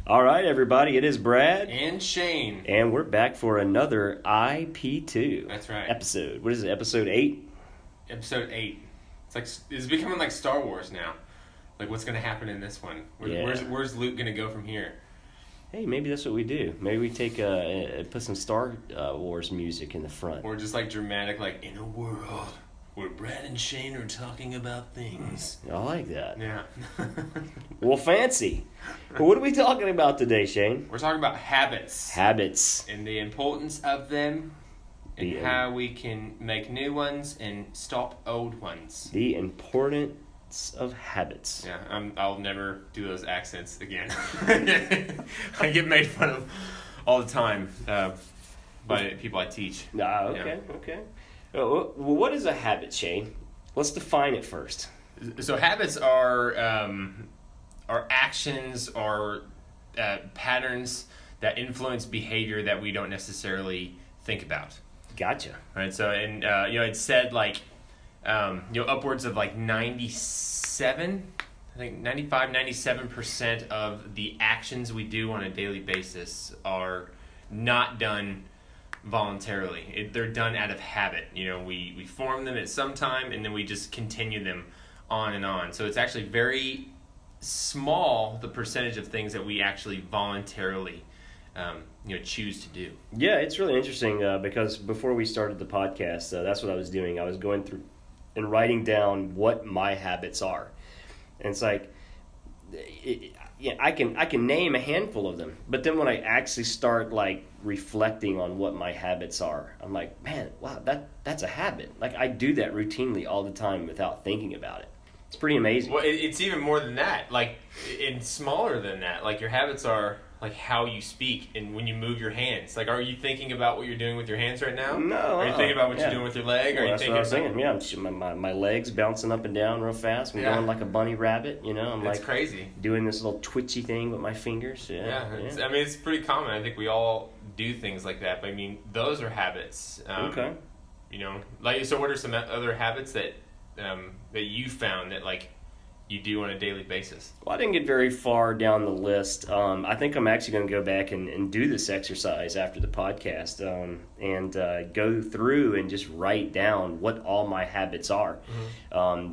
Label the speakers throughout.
Speaker 1: All right, everybody, it is Brad.
Speaker 2: And Shane.
Speaker 1: And we're back for another IP2.
Speaker 2: That's right.
Speaker 1: Episode. What is it, episode 8?
Speaker 2: Episode 8. It's becoming like Star Wars now. Like, what's going to happen in this one? Where's Luke going to go from here?
Speaker 1: Hey, maybe that's what we do. Maybe we take put some Star Wars music in the front.
Speaker 2: Or just like dramatic, like, in a world where Brad and Shane are talking about things.
Speaker 1: I like that.
Speaker 2: Yeah.
Speaker 1: Well, fancy. Well, what are we talking about today, Shane?
Speaker 2: We're talking about habits.
Speaker 1: Habits.
Speaker 2: And the importance of them. And how we can make new ones and stop old ones.
Speaker 1: The importance of habits.
Speaker 2: Yeah, I'll never do those accents again. I get made fun of all the time by people I teach.
Speaker 1: Okay. Well, what is a habit, Shane? Let's define it first.
Speaker 2: So habits are actions or patterns that influence behavior that we don't necessarily think about.
Speaker 1: Gotcha.
Speaker 2: Right. So, and it said like, upwards of like 97% of the actions we do on a daily basis are not done voluntarily. They're done out of habit. We form them at some time and then we just continue them on and on. So it's actually very small, the percentage of things that we actually voluntarily choose to do.
Speaker 1: Yeah, it's really interesting because before we started the podcast, that's what I was doing. I was going through and writing down what my habits are. And it's like, I can name a handful of them, but then when I actually start like reflecting on what my habits are, I'm like, man, wow, that's a habit. Like I do that routinely all the time without thinking about it. It's pretty amazing.
Speaker 2: Well, it's even more than that. Like, and smaller than that. Like your habits are like how you speak and when you move your hands. Like, are you thinking about what you're doing with your hands right now?
Speaker 1: No.
Speaker 2: Are you thinking about what you're doing with your leg?
Speaker 1: Well,
Speaker 2: are you
Speaker 1: that's
Speaker 2: thinking
Speaker 1: what I was saying. Yeah, my legs bouncing up and down real fast. I'm going like a bunny rabbit. I'm
Speaker 2: That's
Speaker 1: like
Speaker 2: crazy.
Speaker 1: Doing this little twitchy thing with my fingers. Yeah.
Speaker 2: It's pretty common. I think we all do things like that. But I mean, those are habits.
Speaker 1: Okay.
Speaker 2: So what are some other habits that you found that like you do on a daily basis?
Speaker 1: Well, I didn't get very far down the list. I think I'm actually going to go back and do this exercise after the podcast and go through and just write down what all my habits are,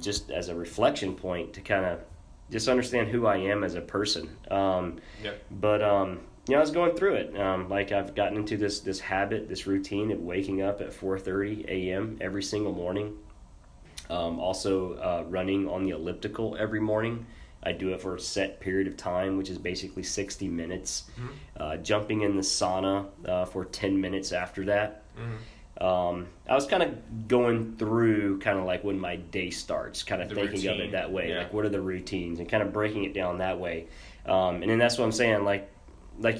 Speaker 1: just as a reflection point to kind of just understand who I am as a person. But I was going through it. Like I've gotten into this habit, this routine of waking up at 4:30 a.m. every single morning. Also running on the elliptical every morning. I do it for a set period of time, which is basically 60 minutes. Jumping in the sauna for 10 minutes after that. I was kind of going through kind of like when my day starts, kind of thinking routine. Of it that way. Like what are the routines and kind of breaking it down that way. And then that's what I'm saying, like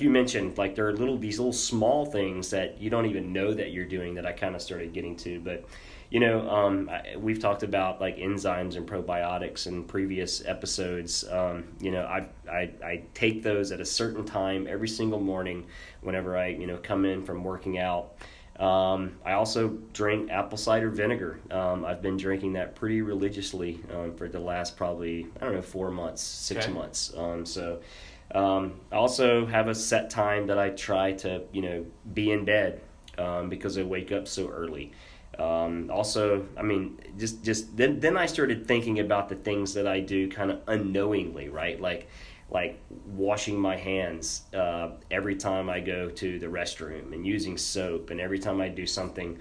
Speaker 1: you mentioned, like there are these little small things that you don't even know that you're doing that I kind of started getting to. But we've talked about like enzymes and probiotics in previous episodes. I take those at a certain time every single morning whenever I come in from working out. I also drink apple cider vinegar. I've been drinking that pretty religiously for the last probably 4 months, 6 months. I also have a set time that I try to be in bed because I wake up so early. Then I started thinking about the things that I do kind of unknowingly, right? Like washing my hands every time I go to the restroom and using soap, and every time I do something,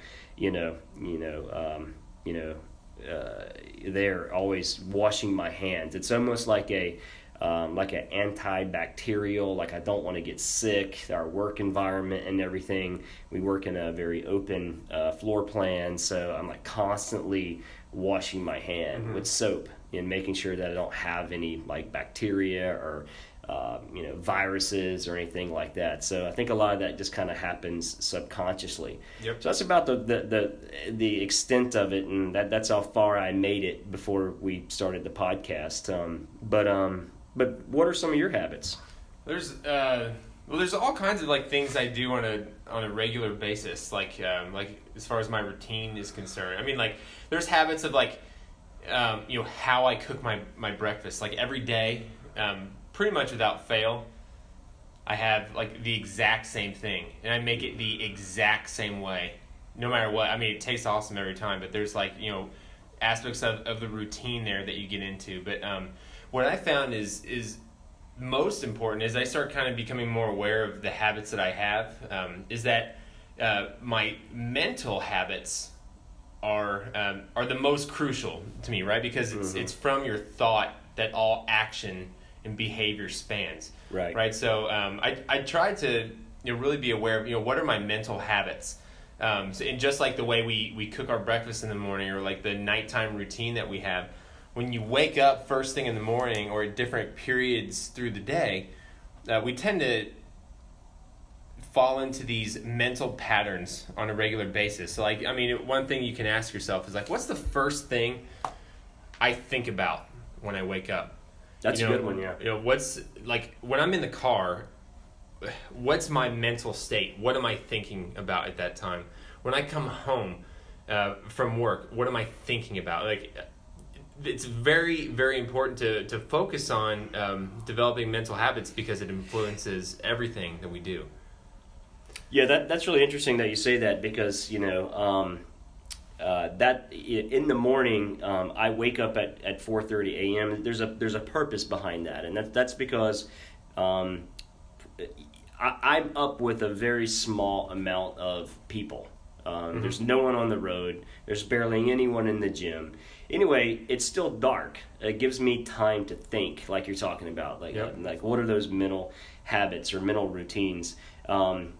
Speaker 1: they're always washing my hands. It's almost like an antibacterial, like I don't want to get sick. Our work environment and everything, we work in a very open floor plan, so I'm like constantly washing my hand with soap and making sure that I don't have any like bacteria or viruses or anything like that. So I think a lot of that just kind of happens subconsciously.
Speaker 2: Yep.
Speaker 1: So that's about the extent of it, and that's how far I made it before we started the podcast. But what are some of your habits?
Speaker 2: There's all kinds of like things I do on a regular basis, like as far as my routine is concerned. I mean, like there's habits of like how I cook my breakfast, like every day, pretty much without fail. I have like the exact same thing, and I make it the exact same way, no matter what. I mean, it tastes awesome every time, but there's like, you know, aspects of the routine there that you get into. But what I found is most important is I start kind of becoming more aware of the habits that I have, is that my mental habits are the most crucial to me, right? Because it's from your thought that all action and behavior spans. Right. So I try to, you know, really be aware of, you know, what are my mental habits. So, and just like the way we cook our breakfast in the morning, or like the nighttime routine that we have, when you wake up first thing in the morning or at different periods through the day, we tend to fall into these mental patterns on a regular basis. So like, I mean, one thing you can ask yourself is like, what's the first thing I think about when I wake up?
Speaker 1: That's a good one, yeah.
Speaker 2: You know, what's like when I'm in the car, what's my mental state? What am I thinking about at that time? When I come home from work, what am I thinking about? Like, it's very, very important to focus on developing mental habits, because it influences everything that we do.
Speaker 1: Yeah, that's really interesting that you say that, because, you know, that in the morning, I wake up at 4:30 a.m. There's a purpose behind that, and that's because I'm up with a very small amount of people. There's no one on the road. There's barely anyone in the gym. Anyway, it's still dark. It gives me time to think, like you're talking about, like like what are those mental habits or mental routines. And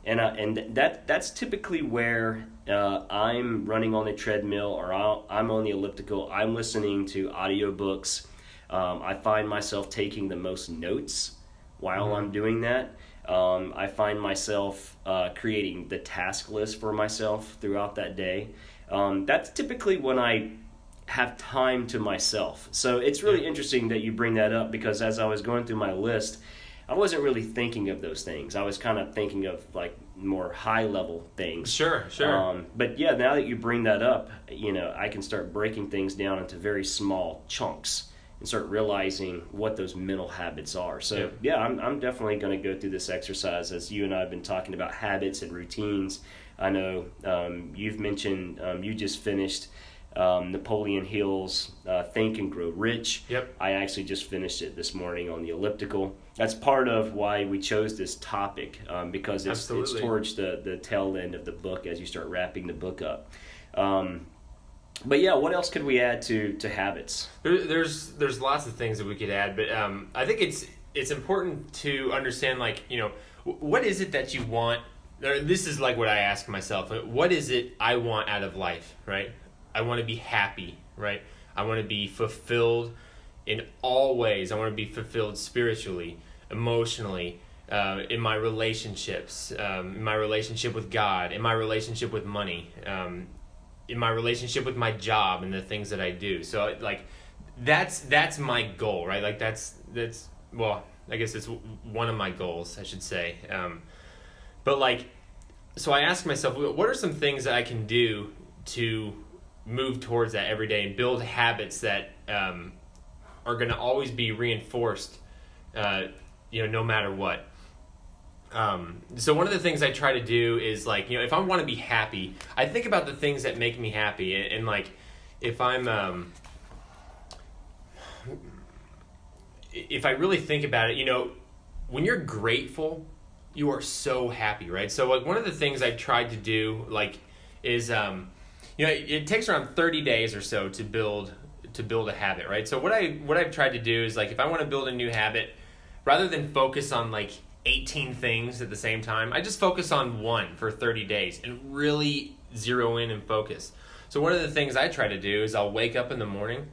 Speaker 1: that's typically where I'm running on the treadmill, or I'm on the elliptical. I'm listening to audiobooks. I find myself taking the most notes while I'm doing that. I find myself creating the task list for myself throughout that day. That's typically when I have time to myself. So it's really interesting that you bring that up, because as I was going through my list, I wasn't really thinking of those things. I was kind of thinking of like more high level things.
Speaker 2: Sure.
Speaker 1: But yeah, now that you bring that up, you know, I can start breaking things down into very small chunks and start realizing what those mental habits are. So yeah, I'm definitely going to go through this exercise, as you and I have been talking about habits and routines. I know you've mentioned you just finished Napoleon Hill's Think and Grow Rich.
Speaker 2: Yep.
Speaker 1: I actually just finished it this morning on the elliptical. That's part of why we chose this topic, because it's towards the tail end of the book as you start wrapping the book up. But yeah, what else could we add to habits?
Speaker 2: There's lots of things that we could add, but I think it's important to understand, like, you know, what is it that you want? This is like what I ask myself. What is it I want out of life, right? I want to be happy, right? I want to be fulfilled in all ways. I want to be fulfilled spiritually, emotionally, in my relationships, in my relationship with God, in my relationship with money, in my relationship with my job and the things that I do. So like that's my goal, right? Like that's well, I guess it's one of my goals, I should say. But like, so I ask myself, what are some things that I can do to move towards that every day and build habits that are going to always be reinforced, you know, no matter what. So one of the things I try to do is, like, you know, if I want to be happy, I think about the things that make me happy, and like, if I'm if I really think about it, you know, when you're grateful, you are so happy, right? So like, one of the things I tried to do, like, is you know, it takes around 30 days or so to build a habit, right? So what I've tried to do is, like, if I want to build a new habit, rather than focus on like 18 things at the same time, I just focus on one for 30 days and really zero in and focus. So one of the things I try to do is I'll wake up in the morning,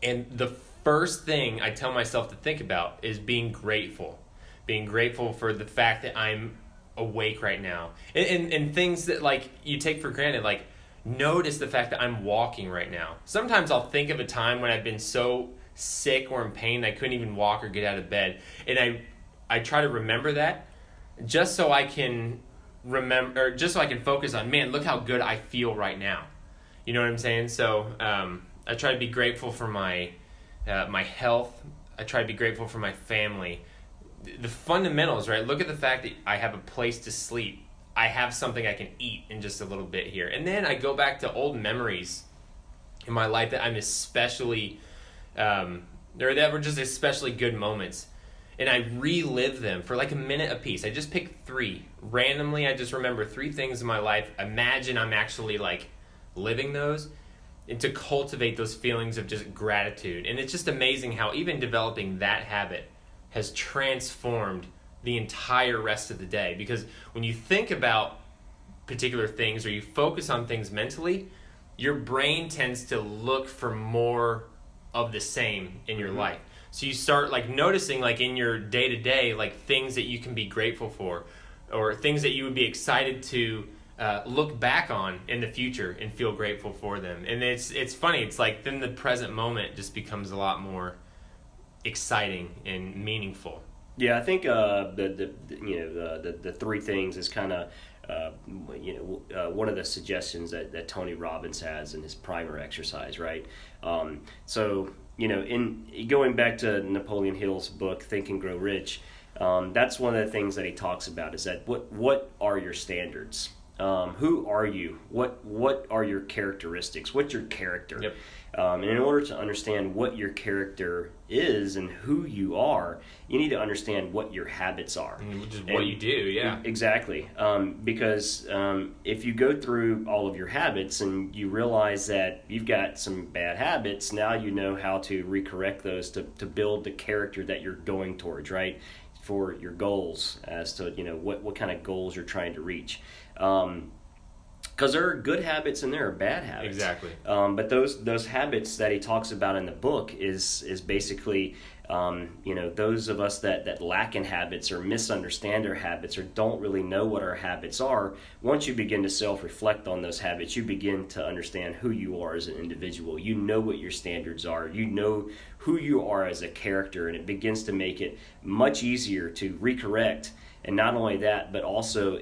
Speaker 2: and the first thing I tell myself to think about is being grateful for the fact that I'm awake right now, and things that, like, you take for granted, like, notice the fact that I'm walking right now. Sometimes I'll think of a time when I've been so sick or in pain I couldn't even walk or get out of bed, and I try to remember that, just so I can remember, or just so I can focus on, man, look how good I feel right now. You know what I'm saying? So I try to be grateful for my my health. I try to be grateful for my family, the fundamentals, right? Look at the fact that I have a place to sleep. I have something I can eat in just a little bit here. And then I go back to old memories in my life that I'm especially, or that were just especially good moments. And I relive them for like a minute apiece. I just pick 3. Randomly, I just remember 3 things in my life. Imagine I'm actually like living those, and to cultivate those feelings of just gratitude. And it's just amazing how even developing that habit has transformed the entire rest of the day. Because when you think about particular things or you focus on things mentally, your brain tends to look for more of the same in your life. So you start like noticing like in your day-to-day like things that you can be grateful for, or things that you would be excited to look back on in the future and feel grateful for them. And it's funny. It's like then the present moment just becomes a lot more exciting and meaningful.
Speaker 1: Yeah, I think the 3 things is kind of one of the suggestions that Tony Robbins has in his primer exercise, right? So in going back to Napoleon Hill's book Think and Grow Rich, that's one of the things that he talks about is that what are your standards? Who are you? What are your characteristics? What's your character?
Speaker 2: Yep.
Speaker 1: And in order to understand what your character is and who you are, you need to understand what your habits are.
Speaker 2: Which is what you do, yeah.
Speaker 1: Exactly. Because if you go through all of your habits and you realize that you've got some bad habits, now you know how to recorrect those to build the character that you're going towards, right? For your goals, as to what kind of goals you're trying to reach. Because there are good habits and there are bad habits.
Speaker 2: Exactly.
Speaker 1: But those habits that he talks about in the book is basically those of us that lack in habits or misunderstand our habits or don't really know what our habits are. Once you begin to self-reflect on those habits, you begin to understand who you are as an individual. You know what your standards are. You know who you are as a character, and it begins to make it much easier to recorrect. And not only that, but also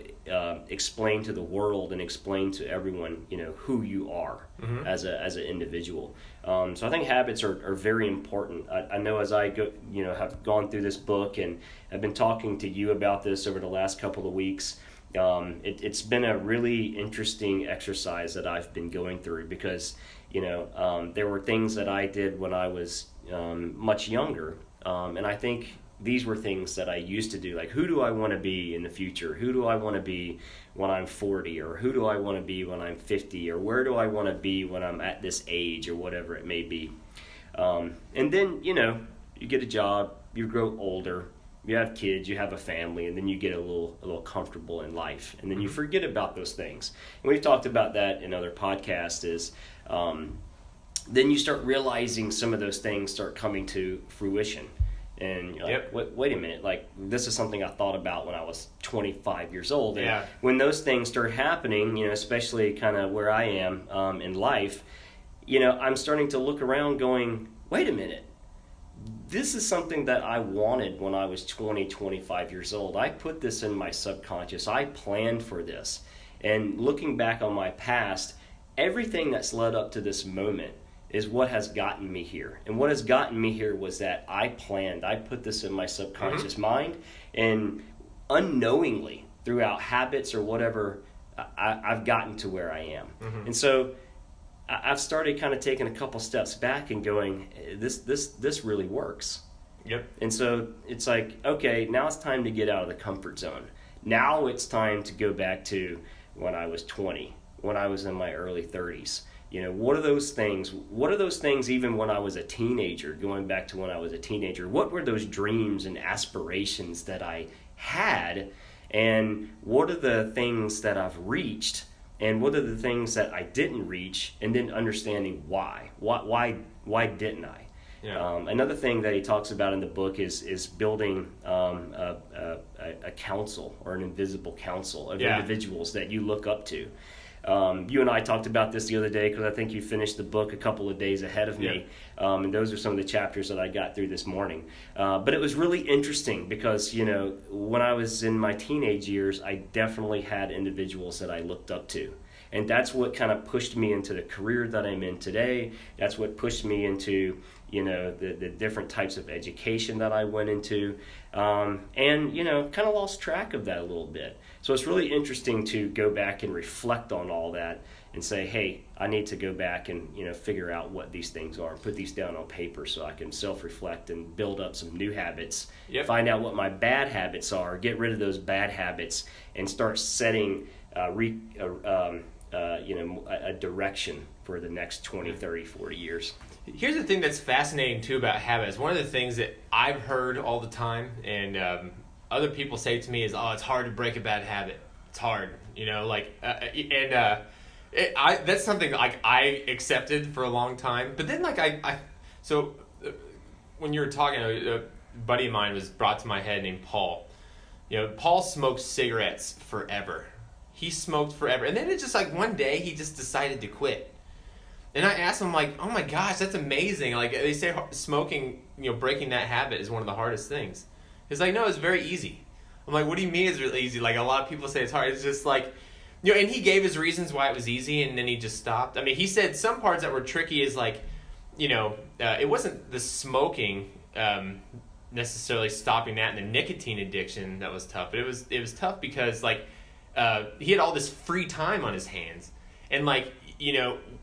Speaker 1: explain to the world and explain to everyone, who you are as an individual. So I think habits are very important. I know as I go, have gone through this book and I've been talking to you about this over the last couple of weeks. It's been a really interesting exercise that I've been going through because, there were things that I did when I was much younger, and I think these were things that I used to do, like who do I want to be in the future? Who do I want to be when I'm 40? Or who do I want to be when I'm 50? Or where do I want to be when I'm at this age or whatever it may be? And then, you get a job, you grow older, you have kids, you have a family, and then you get a little comfortable in life. And then you forget about those things. And we've talked about that in other podcasts is then you start realizing some of those things start coming to fruition. And you're like, wait a minute, like this is something I thought about when I was 25 years old. And when those things start happening, especially kind of where I am in life, I'm starting to look around going, wait a minute, this is something that I wanted when I was 25 years old. I put this in my subconscious. I planned for this. And looking back on my past, everything that's led up to this moment is what has gotten me here. And what has gotten me here was that I planned. I put this in my subconscious mind, and unknowingly, throughout habits or whatever, I've gotten to where I am. And so I've started kind of taking a couple steps back and going, this really works. And so it's like, okay, now it's time to get out of the comfort zone. Now it's time to go back to when I was 20, when I was in my early 30s. What are those things? What are those things even when I was a teenager, going back to when I was a teenager? What were those dreams and aspirations that I had? And what are the things that I've reached? And what are the things that I didn't reach? And then understanding why. Why didn't I? Another thing that he talks about in the book is building a council or an invisible council of individuals that you look up to. You and I talked about this the other day because I think you finished the book a couple of days ahead of me. And those are some of the chapters that I got through this morning. But it was really interesting because, when I was in my teenage years, I definitely had individuals that I looked up to. And that's what kind of pushed me into the career that I'm in today. That's what pushed me into, the different types of education that I went into. And, kind of lost track of that a little bit. So it's really interesting to go back and reflect on all that and say, hey, I need to go back and, figure out what these things are, put these down on paper so I can self-reflect and build up some new habits, find out what my bad habits are, get rid of those bad habits, and start setting a direction for the next 20, 30, 40 years.
Speaker 2: Here's the thing that's fascinating, too, about habits. One of the things that I've heard all the time, and other people say to me is, it's hard to break a bad habit. It's hard, that's something like I accepted for a long time. But then when you were talking, a buddy of mine was brought to my head named Paul. Paul smoked cigarettes forever. He smoked forever. And then it's just like one day he just decided to quit. And I asked him, like, oh my gosh, that's amazing. Like, they say smoking, breaking that habit is one of the hardest things. He's like, no, it's very easy. I'm like, what do you mean it's really easy? Like, a lot of people say it's hard. It's just like, and he gave his reasons why it was easy, and then he just stopped. I mean, he said some parts that were tricky is like, it wasn't the smoking necessarily stopping that and the nicotine addiction that was tough. But it was tough because, like, he had all this free time on his hands. And, like,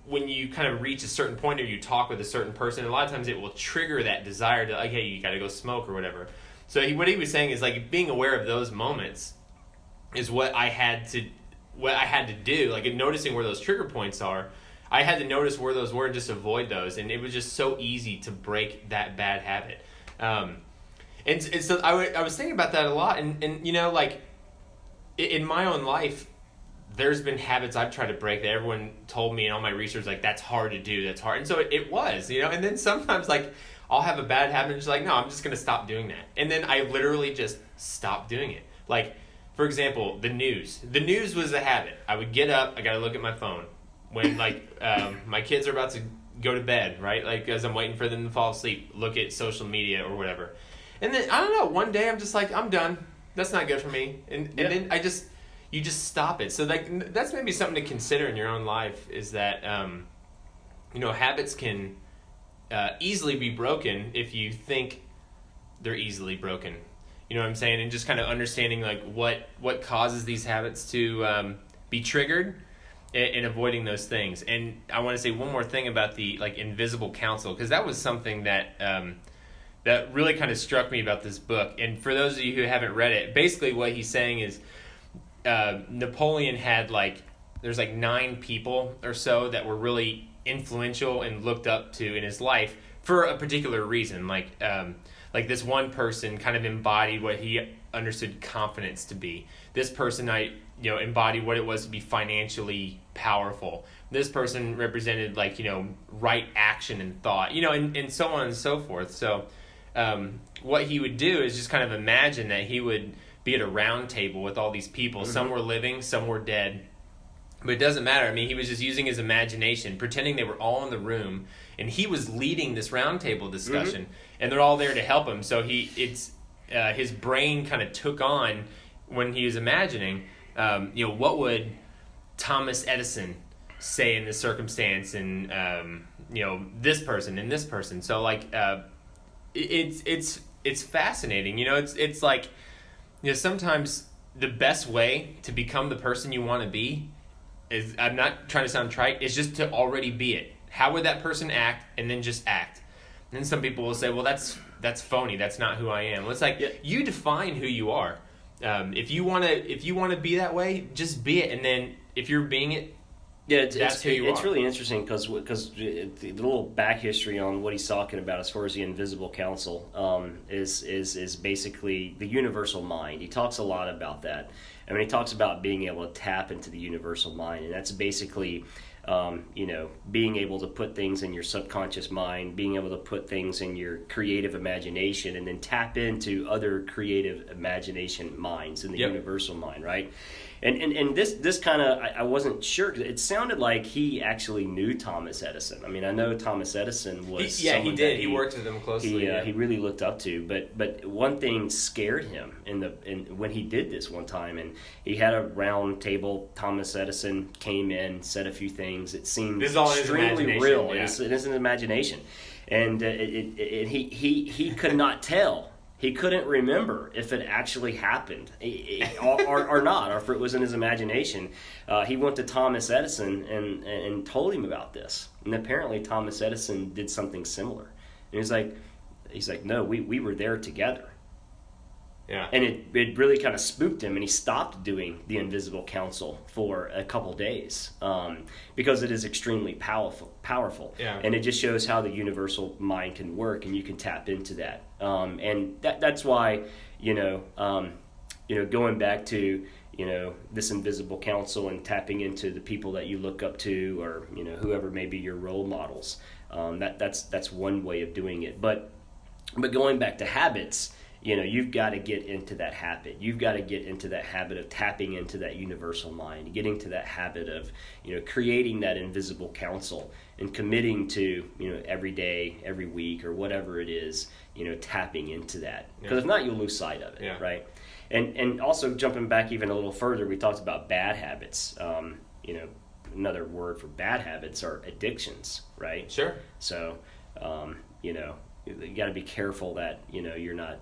Speaker 2: when you kind of reach a certain point or you talk with a certain person, a lot of times it will trigger that desire to, like, hey, you got to go smoke or whatever. So what he was saying is, like, being aware of those moments is what I had to do, like, in noticing where those trigger points are. I had to notice where those were and just avoid those, and it was just so easy to break that bad habit. And so I was thinking about that a lot, and like, in my own life, there's been habits I've tried to break that everyone told me in all my research, like, that's hard to do, that's hard. And so it was, and then sometimes, like, I'll have a bad habit and just like, no, I'm just going to stop doing that. And then I literally just stopped doing it. Like, for example, the news. The news was a habit. I would get up, I got to look at my phone. When, like, my kids are about to go to bed, right? Like, as I'm waiting for them to fall asleep, look at social media or whatever. And then, I don't know, one day I'm just like, I'm done. That's not good for me. And then you just stop it. So, like, that's maybe something to consider in your own life, is that, habits can easily be broken if you think they're easily broken. You know what I'm saying? And just kind of understanding, like, what causes these habits to be triggered, and avoiding those things. And I want to say one more thing about the, like, invisible counsel, because that was something that that really kind of struck me about this book. And for those of you who haven't read it, basically what he's saying is Napoleon had, like, there's like 9 people or so that were really influential and looked up to in his life for a particular reason. Like this one person kind of embodied what he understood confidence to be. This person embodied what it was to be financially powerful. This person represented, like, right action and thought, and so on and so forth. So what he would do is just kind of imagine that he would be at a round table with all these people. Mm-hmm. Some were living, some were dead. But it doesn't matter. I mean, he was just using his imagination, pretending they were all in the room, and he was leading this roundtable discussion, mm-hmm. and they're all there to help him. So his brain kind of took on, when he was imagining, what would Thomas Edison say in this circumstance, and this person and this person. So, like, it's fascinating. It's like, sometimes the best way to become the person you want to be is, I'm not trying to sound trite, is just to already be it. How would that person act? And then just act. And then some people will say, well, that's phony. That's not who I am. Well, it's like, you define who you are. If you want to be that way, just be it. And then if you're being it, that's who you are.
Speaker 1: It's really interesting because the little back history on what he's talking about as far as the invisible counsel is basically the universal mind. He talks a lot about that. I mean, he talks about being able to tap into the universal mind, and that's basically being able to put things in your subconscious mind, being able to put things in your creative imagination, and then tap into other creative imagination minds in the universal mind, right? And this kind of, I wasn't sure, 'cause it sounded like he actually knew Thomas Edison. I mean, I know Thomas Edison was
Speaker 2: he did. He worked with him closely.
Speaker 1: He really looked up to. But one thing scared him when he did this one time, and he had a round table. Thomas Edison came in, said a few things. It seemed extremely real. Yeah. It is an imagination, and he could not tell. He couldn't remember if it actually happened or not, or if it was in his imagination. He went to Thomas Edison and told him about this. And apparently Thomas Edison did something similar. And he's like, no, we were there together.
Speaker 2: Yeah.
Speaker 1: And it really kind of spooked him, and he stopped doing the Invisible Council for a couple days because it is extremely powerful.
Speaker 2: Yeah.
Speaker 1: And it just shows how the universal mind can work, and you can tap into that. And that's why, going back to, this Invisible Council and tapping into the people that you look up to, or, whoever may be your role models. That's one way of doing it. But going back to habits, you've got to get into that habit. You've got to get into that habit of tapping into that universal mind, getting to that habit of, creating that invisible council and committing to, every day, every week, or whatever it is, tapping into that. Because if not, you'll lose sight of it, right? And also jumping back even a little further, we talked about bad habits. Another word for bad habits are addictions, right?
Speaker 2: Sure.
Speaker 1: So, you got to be careful that you're not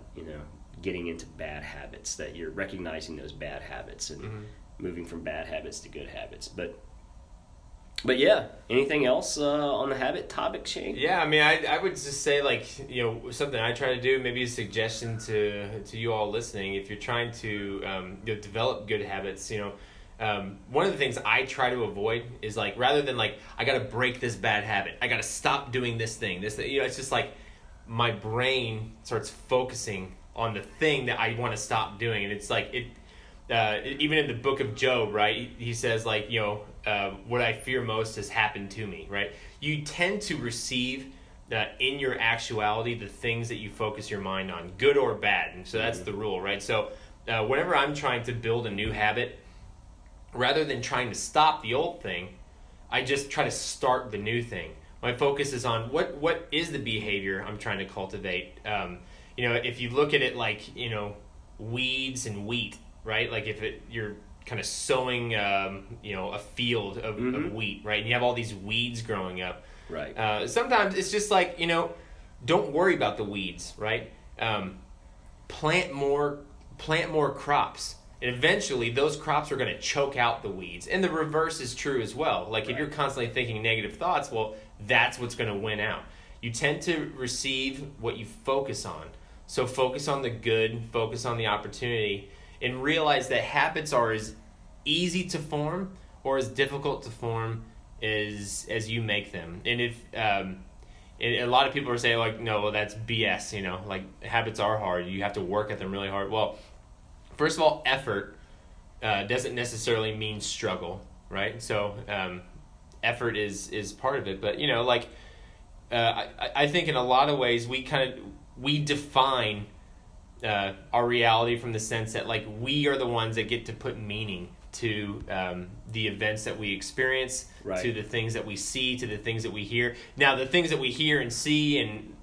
Speaker 1: getting into bad habits, that you're recognizing those bad habits and moving from bad habits to good habits. But yeah, anything else on the habit topic, Shane?
Speaker 2: Yeah, I mean, I would just say, something I try to do, maybe a suggestion to you all listening, if you're trying to develop good habits, one of the things I try to avoid is rather than I got to break this bad habit, I got to stop doing this thing, it's just my brain starts focusing on the thing that I want to stop doing. And it's even in the book of Job, right? He says what I fear most has happened to me, right? You tend to receive in your actuality the things that you focus your mind on, good or bad. And so that's the rule, right? So whenever I'm trying to build a new habit, rather than trying to stop the old thing, I just try to start the new thing. My focus is on what is the behavior I'm trying to cultivate. If you look at it weeds and wheat, right? If you're kind of sowing, a field of wheat, right? And you have all these weeds growing up.
Speaker 1: Right.
Speaker 2: Sometimes it's just don't worry about the weeds, right? Plant more crops. And eventually those crops are going to choke out the weeds. And the reverse is true as well. If you're constantly thinking negative thoughts, well, that's what's going to win out. You tend to receive what you focus on. So focus on the good, focus on the opportunity, and realize that habits are as easy to form or as difficult to form as you make them. And if and a lot of people are saying no, that's BS, habits are hard. You have to work at them really hard. Well, first of all, effort doesn't necessarily mean struggle, right? So effort is part of it. But, I think in a lot of ways we define our reality from the sense that we are the ones that get to put meaning to the events that we experience, to the things that we see, to the things that we hear. Now, the things that we hear and see and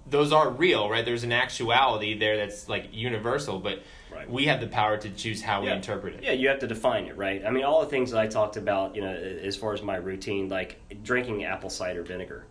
Speaker 2: those are real, right? There's an actuality there that's universal, but we have the power to choose how we interpret it.
Speaker 1: Yeah, you have to define it, right? I mean, all the things that I talked about, as far as my routine, drinking apple cider vinegar,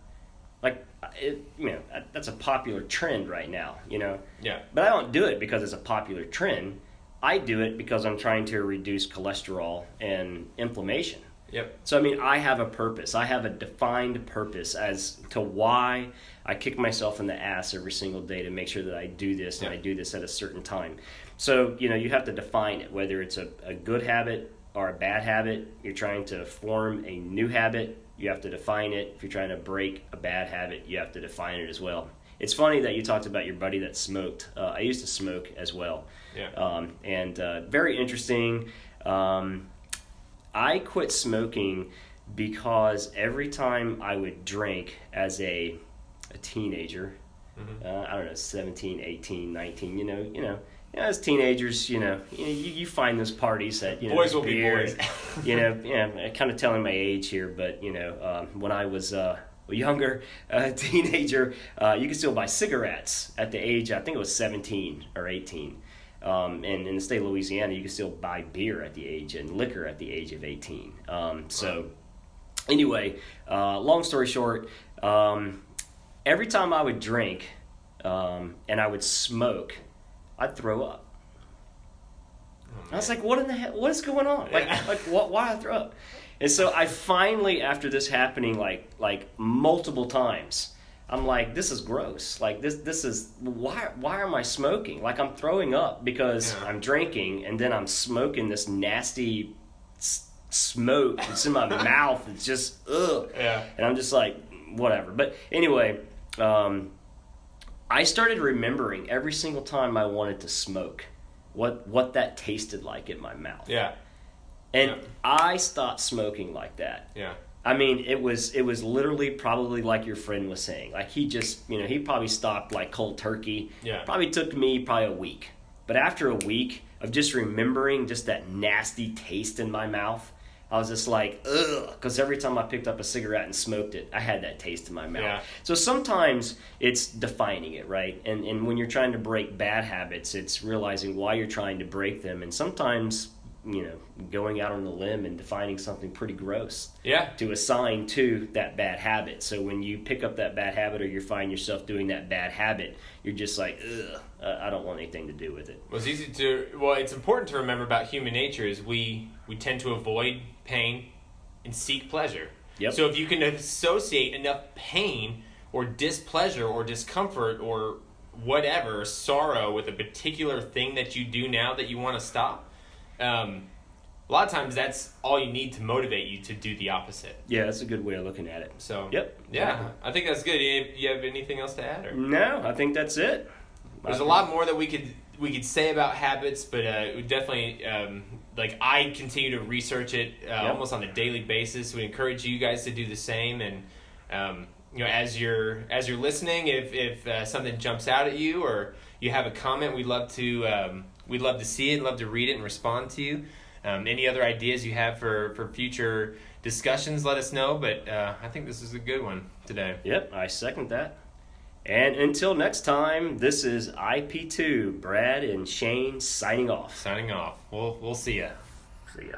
Speaker 1: that's a popular trend right now,
Speaker 2: Yeah.
Speaker 1: But I don't do it because it's a popular trend. I do it because I'm trying to reduce cholesterol and inflammation.
Speaker 2: Yep.
Speaker 1: So, I mean, I have a purpose. I have a defined purpose as to why I kick myself in the ass every single day to make sure that I do this and I do this at a certain time. So, you have to define it, whether it's a good habit or a bad habit. You're trying to form a new habit, you have to define it. If you're trying to break a bad habit, you have to define it as well. It's funny that you talked about your buddy that smoked. I used to smoke as well.
Speaker 2: Yeah.
Speaker 1: And very interesting. I quit smoking because every time I would drink as a teenager, I don't know, 17, 18, 19, as teenagers, you find those parties that,
Speaker 2: boys will be
Speaker 1: beer,
Speaker 2: boys.
Speaker 1: kind of telling my age here, but, when I was a younger teenager, you could still buy cigarettes at the age, I think it was 17 or 18. And in the state of Louisiana, you can still buy beer at the age and liquor at the age of 18. Anyway, long story short, every time I would drink and I would smoke, I'd throw up. I was like, what in the hell? What is going on? Why I throw up? And so I finally, after this happening like multiple times, I'm like, this is gross. Like this is why am I smoking? Like I'm throwing up because I'm drinking and then I'm smoking this nasty smoke. It's in my mouth. It's just ugh.
Speaker 2: Yeah.
Speaker 1: And I'm just like, whatever. But anyway, I started remembering every single time I wanted to smoke what that tasted like in my mouth.
Speaker 2: Yeah.
Speaker 1: And I stopped smoking like that.
Speaker 2: Yeah.
Speaker 1: I mean, it was literally probably like your friend was saying. Like he just, he probably stopped like cold turkey.
Speaker 2: Yeah.
Speaker 1: Probably took me a week. But after a week of just remembering just that nasty taste in my mouth, I was just like, ugh, because every time I picked up a cigarette and smoked it, I had that taste in my mouth.
Speaker 2: Yeah.
Speaker 1: So sometimes it's defining it, right? And when you're trying to break bad habits, it's realizing why you're trying to break them. And sometimes, going out on a limb and defining something pretty gross to assign to that bad habit. So when you pick up that bad habit or you find yourself doing that bad habit, you're just like, ugh, I don't want anything to do with it.
Speaker 2: Well, it's important to remember about human nature is we tend to avoid pain and seek pleasure.
Speaker 1: Yep.
Speaker 2: So if you can associate enough pain or displeasure or discomfort or whatever, sorrow with a particular thing that you do now that you want to stop, a lot of times that's all you need to motivate you to do the opposite.
Speaker 1: Yeah, that's a good way of looking at it.
Speaker 2: So
Speaker 1: yep.
Speaker 2: Yeah, I think that's good. You have anything else to add? Or?
Speaker 1: No, I think that's it.
Speaker 2: There's a lot more that we could say about habits, but we definitely I continue to research it almost on a daily basis. We encourage you guys to do the same, and as you're listening, if something jumps out at you or you have a comment, we'd love to see it, love to read it and respond to you. Any other ideas you have for future discussions, let us know. But I think this is a good one today.
Speaker 1: Yep, I second that. And until next time, this is IP2, Brad and Shane signing off.
Speaker 2: We'll see ya.
Speaker 1: See ya.